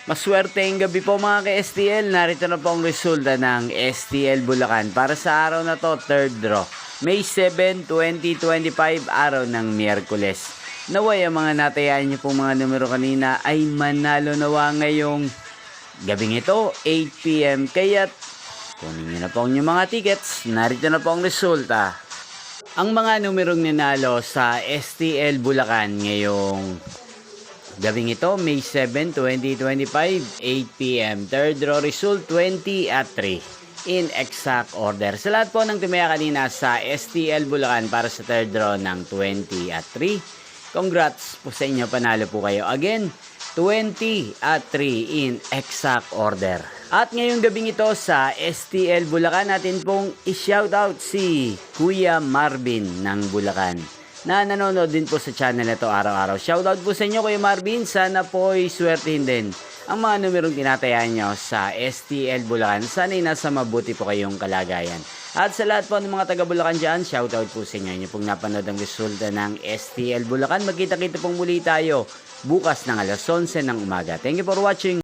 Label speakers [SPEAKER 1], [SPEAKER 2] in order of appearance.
[SPEAKER 1] Maswerteng gabi po mga ka-STL. Narito na po ang resulta ng STL Bulacan para sa araw na to, third draw. May 7, 2025, araw ng Miyerkules. Naway ang mga natayaan niyo pong mga numero kanina ay manalo nawa ngayong gabing ito, 8 PM. Kaya't kunin niyo na po ang inyong mga tickets. Narito na po ang resulta. Ang mga numerong ninalo sa STL Bulacan ngayong gabing ito, May 7, 2025, 8 PM. Third draw result, 20 at 3. In exact order. Sa lahat po ng tumaya kanina sa STL Bulacan para sa third draw ng 20 at 3. Congrats po sa inyo, panalo po kayo. Again, 20 at 3 in exact order. At ngayong gabing ito sa STL Bulacan, natin pong i-shoutout si Kuya Marvin ng Bulacan na nanonood din po sa channel na to araw-araw. Shoutout po sa inyo, Kuya Marvin. Sana po ay swertihin din ang mga numerong tinatayaan nyo sa STL Bulacan. Sana'y nasa mabuti po kayong kalagayan. At sa lahat po ng mga taga Bulacan dyan, shoutout po sa inyo. Inyo pong napanood ang resulta ng STL Bulacan. Magkita-kita pong muli tayo bukas ng alas 11 ng umaga. Thank you for watching.